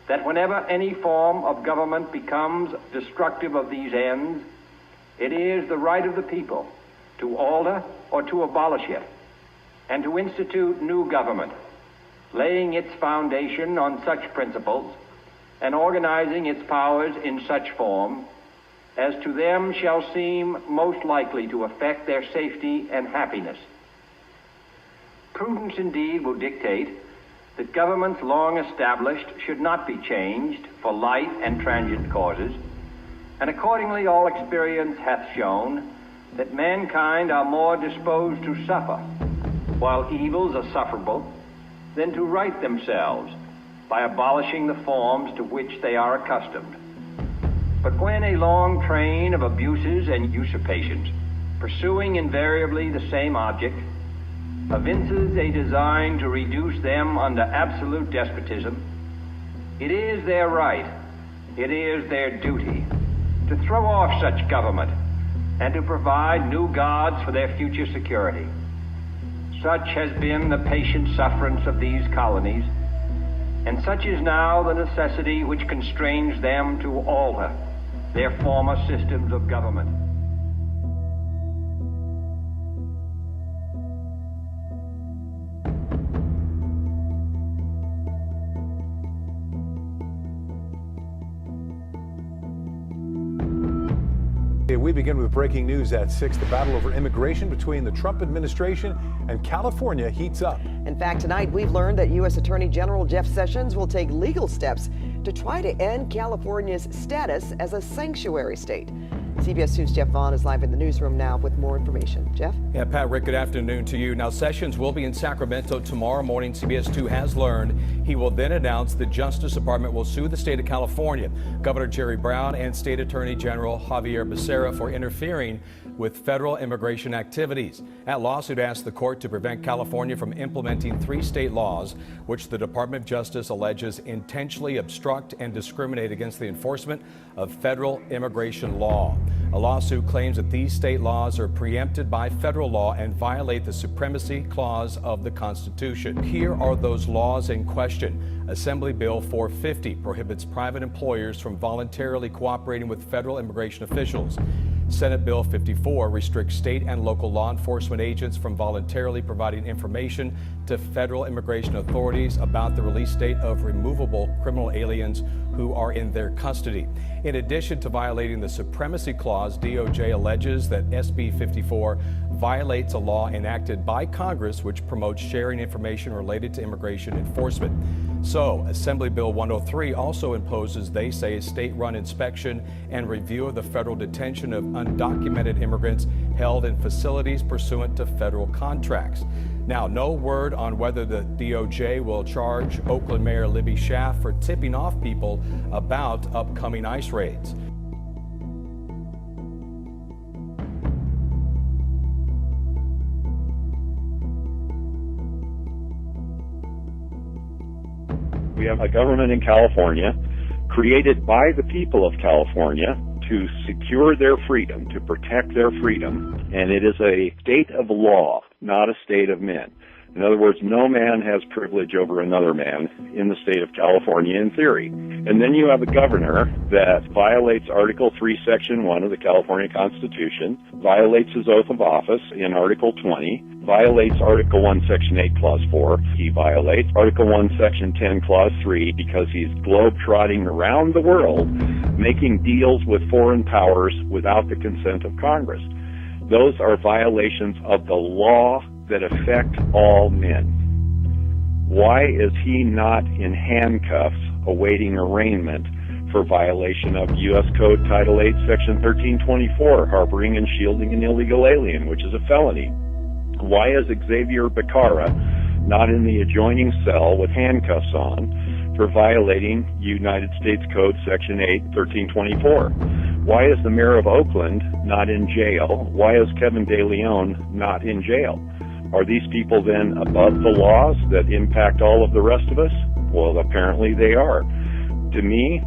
that whenever any form of government becomes destructive of these ends, it is the right of the people to alter or to abolish it, and to institute new government, laying its foundation on such principles and organizing its powers in such form as to them shall seem most likely to affect their safety and happiness. Prudence indeed will dictate that governments long established should not be changed for light and transient causes, and accordingly all experience hath shown that mankind are more disposed to suffer, while evils are sufferable, than to right themselves by abolishing the forms to which they are accustomed. But when a long train of abuses and usurpations, pursuing invariably the same object, evinces a design to reduce them under absolute despotism, it is their right, it is their duty, to throw off such government and to provide new gods for their future security. Such has been the patient sufferance of these colonies, and such is now the necessity which constrains them to alter their former systems of government. We begin with breaking news at 6. The battle over immigration between the Trump administration and California heats up. In fact, tonight we've learned that U.S. Attorney General Jeff Sessions will take legal steps to try to end California's status as a sanctuary state. CBS 2's Jeff Vaughn is live in the newsroom now with more information. Jeff? Yeah, Pat, Rick, good afternoon to you. Now, Sessions will be in Sacramento tomorrow morning. CBS 2 has learned he will then announce the Justice Department will sue the state of California, Governor Jerry Brown, and State Attorney General Javier Becerra for interfering with federal immigration activities. That lawsuit asked the court to prevent California from implementing 3 state laws, which the Department of Justice alleges intentionally obstruct and discriminate against the enforcement of federal immigration law. A lawsuit claims that these state laws are preempted by federal law and violate the Supremacy Clause of the Constitution. Here are those laws in question. Assembly Bill 450 prohibits private employers from voluntarily cooperating with federal immigration officials. Senate Bill 54 restricts state and local law enforcement agents from voluntarily providing information to federal immigration authorities about the release date of removable criminal aliens who are in their custody. In addition to violating the Supremacy Clause, DOJ alleges that SB 54 violates a law enacted by Congress which promotes sharing information related to immigration enforcement. So, Assembly Bill 103 also imposes, they say, state-run inspection and review of the federal detention of undocumented immigrants held in facilities pursuant to federal contracts. Now, no word on whether the DOJ will charge Oakland Mayor Libby Schaaf for tipping off people about upcoming ICE raids. We have a government in California created by the people of California to secure their freedom, to protect their freedom, and it is a state of law, not a state of men. In other words, no man has privilege over another man in the state of California in theory. And then you have a governor that violates Article 3, Section 1 of the California Constitution, violates his oath of office in Article 20, violates Article 1, Section 8, Clause 4. He violates Article 1, Section 10, Clause 3 because he's globe-trotting around the world making deals with foreign powers without the consent of Congress. Those are violations of the law that affect all men. Why is he not in handcuffs awaiting arraignment for violation of U.S. Code Title 8, Section 1324, harboring and shielding an illegal alien, which is a felony? Why is Xavier Becerra not in the adjoining cell with handcuffs on for violating United States Code Section 8, 1324? Why is the mayor of Oakland not in jail? Why is Kevin De León not in jail? Are these people then above the laws that impact all of the rest of us? Well, apparently they are. To me,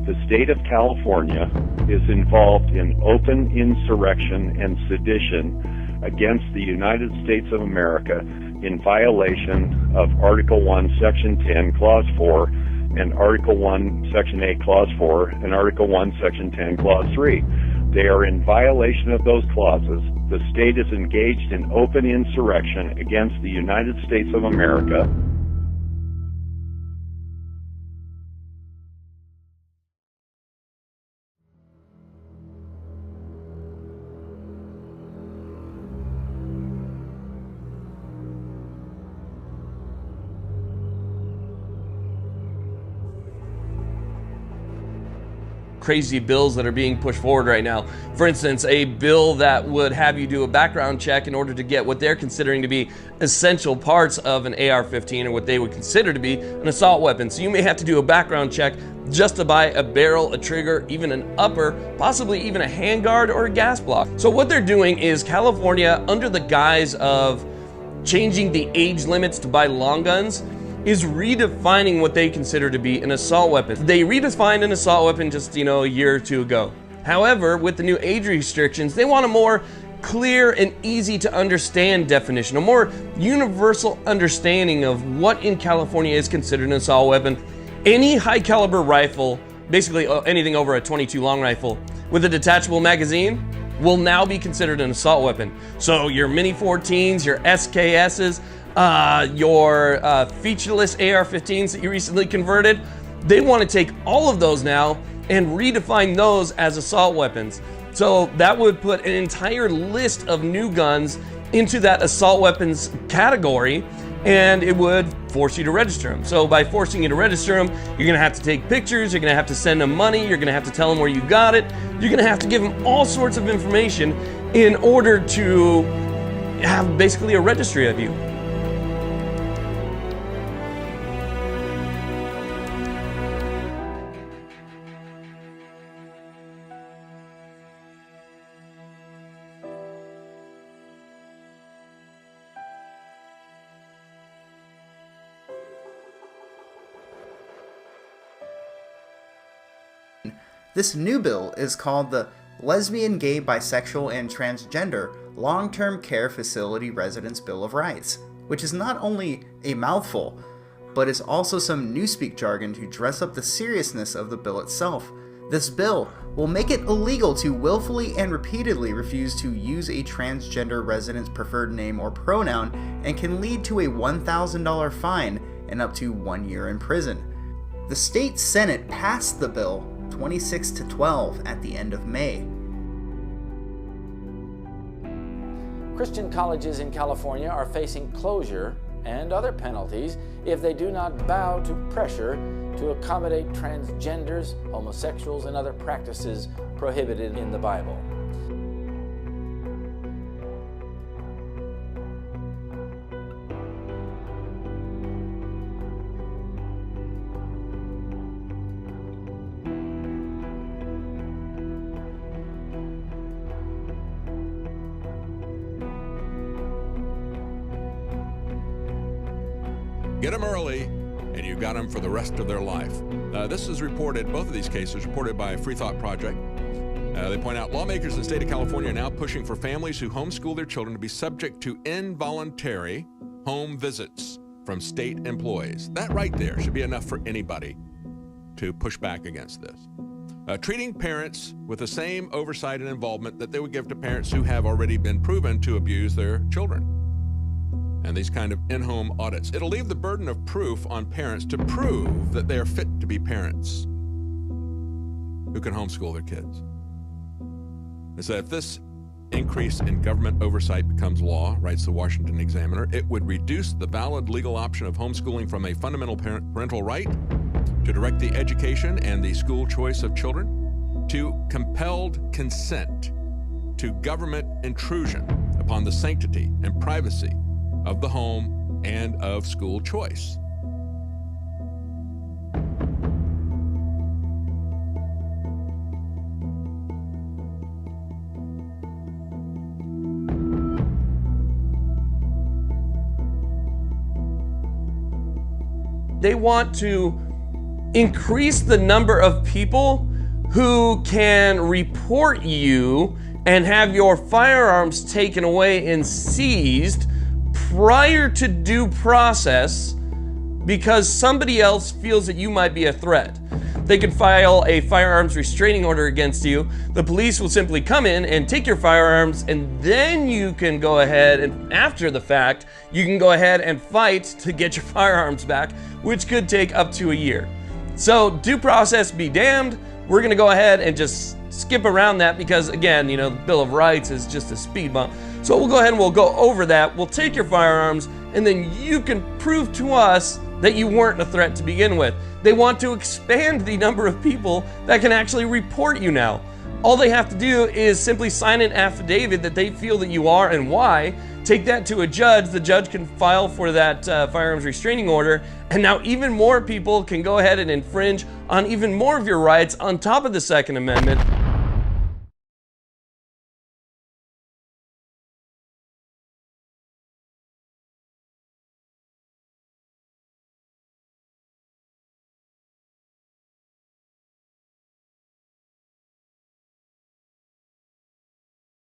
the state of California is involved in open insurrection and sedition against the United States of America in violation of Article 1, Section 10, Clause 4, and Article 1, Section 8, Clause 4, and Article 1, Section 10, Clause 3. They are in violation of those clauses. The state is engaged in open insurrection against the United States of America. Crazy bills that are being pushed forward right now. For instance, a bill that would have you do a background check in order to get what they're considering to be essential parts of an AR-15, or what they would consider to be an assault weapon. So you may have to do a background check just to buy a barrel, a trigger, even an upper, possibly even a handguard or a gas block. So what they're doing is California, under the guise of changing the age limits to buy long guns, is redefining what they consider to be an assault weapon. They redefined an assault weapon just, a year or two ago. However, with the new age restrictions, they want a more clear and easy to understand definition, a more universal understanding of what in California is considered an assault weapon. Any high caliber rifle, basically anything over a .22 long rifle with a detachable magazine, will now be considered an assault weapon. So your Mini 14s, your SKSs, your featureless AR-15s that you recently converted, they want to take all of those now and redefine those as assault weapons. So that would put an entire list of new guns into that assault weapons category, and it would force you to register them. So by forcing you to register them, you're going to have to take pictures, you're going to have to send them money, you're going to have to tell them where you got it, you're going to have to give them all sorts of information in order to have basically a registry of you. This new bill is called the Lesbian, Gay, Bisexual, and Transgender Long-Term Care Facility Residents Bill of Rights, which is not only a mouthful, but is also some newspeak jargon to dress up the seriousness of the bill itself. This bill will make it illegal to willfully and repeatedly refuse to use a transgender resident's preferred name or pronoun, and can lead to a $1,000 fine and up to 1 year in prison. The state Senate passed the bill 26-12 at the end of May. Christian colleges in California are facing closure and other penalties if they do not bow to pressure to accommodate transgenders, homosexuals, and other practices prohibited in the Bible. Get them early, and you got them for the rest of their life. This is reported, both of these cases, reported by Free Thought Project. They point out lawmakers in the state of California are now pushing for families who homeschool their children to be subject to involuntary home visits from state employees. That right there should be enough for anybody to push back against this. Treating parents with the same oversight and involvement that they would give to parents who have already been proven to abuse their children. And these kind of in-home audits. It'll leave the burden of proof on parents to prove that they are fit to be parents who can homeschool their kids. It said if this increase in government oversight becomes law, writes the Washington Examiner, it would reduce the valid legal option of homeschooling from a fundamental parental right to direct the education and the school choice of children to compelled consent to government intrusion upon the sanctity and privacy of the home and of school choice. They want to increase the number of people who can report you and have your firearms taken away and seized prior to due process because somebody else feels that you might be a threat. They could file a firearms restraining order against you. The police will simply come in and take your firearms, and then you can go ahead and, after the fact, you can go ahead and fight to get your firearms back, which could take up to a year. So due process be damned. We're going to go ahead and just skip around that because, again, the Bill of Rights is just a speed bump. So we'll go ahead and we'll go over that. We'll take your firearms, and then you can prove to us that you weren't a threat to begin with. They want to expand the number of people that can actually report you now. All they have to do is simply sign an affidavit that they feel that you are and why, take that to a judge, the judge can file for that firearms restraining order, and now even more people can go ahead and infringe on even more of your rights on top of the Second Amendment.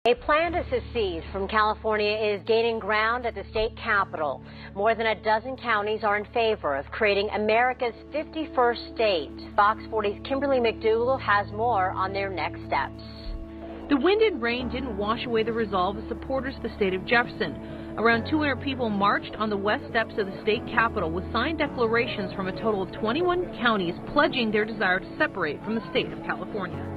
A plan to secede from California is gaining ground at the state capitol. More than a dozen counties are in favor of creating America's 51st state. Fox 40's Kimberly McDougal has more on their next steps. The wind and rain didn't wash away the resolve of supporters of the state of Jefferson. Around 200 people marched on the west steps of the state capitol with signed declarations from a total of 21 counties pledging their desire to separate from the state of California.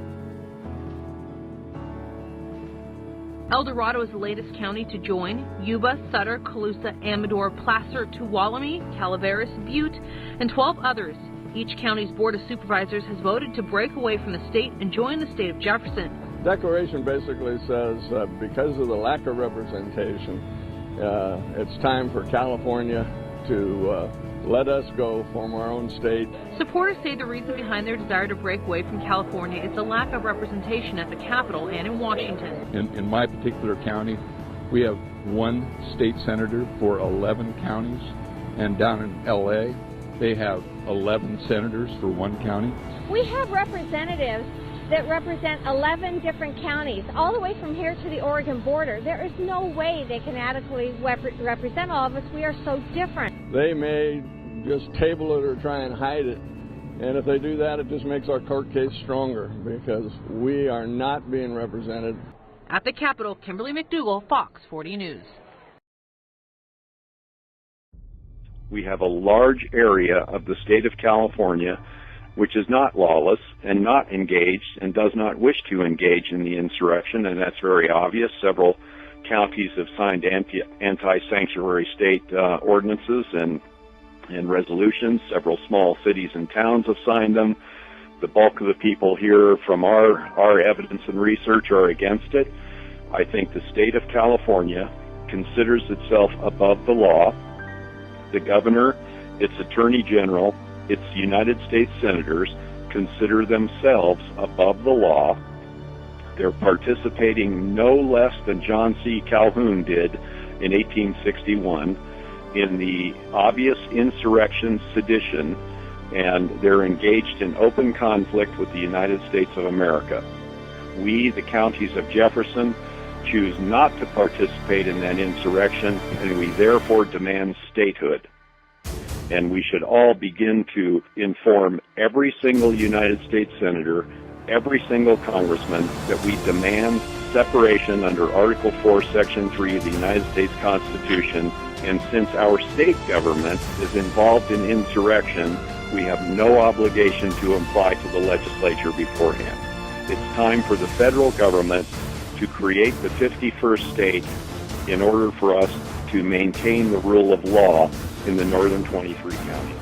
El Dorado is the latest county to join. Yuba, Sutter, Colusa, Amador, Placer, Tuolumne, Calaveras, Butte, and 12 others. Each county's Board of Supervisors has voted to break away from the state and join the state of Jefferson. The Declaration basically says because of the lack of representation, it's time for California to let us go, form our own state. Supporters say the reason behind their desire to break away from California is the lack of representation at the Capitol and in Washington. In my particular county, we have one state senator for 11 counties, and down in L.A., they have 11 senators for one county. We have representatives that represent 11 different counties, all the way from here to the Oregon border. There is no way they can adequately represent all of us. We are so different. They may just table it or try and hide it. And if they do that, it just makes our court case stronger because we are not being represented. At the Capitol, Kimberly McDougal, Fox 40 News. We have a large area of the state of California which is not lawless and not engaged and does not wish to engage in the insurrection, and that's very obvious. Several counties have signed anti-sanctuary state ordinances and resolutions. Several small cities and towns have signed them. The bulk of the people here from our evidence and research are against it. I think the state of California considers itself above the law. The governor, its attorney general, its United States senators consider themselves above the law. They're participating no less than John C. Calhoun did in 1861 in the obvious insurrection, sedition, and they're engaged in open conflict with the United States of America. We, the counties of Jefferson, choose not to participate in that insurrection, and we therefore demand statehood. And we should all begin to inform every single United States senator, every single congressman, that we demand separation under Article 4, Section 3 of the United States Constitution. And since our state government is involved in insurrection, we have no obligation to apply to the legislature beforehand. It's time for the federal government to create the 51st state in order for us to maintain the rule of law in the northern 23 counties.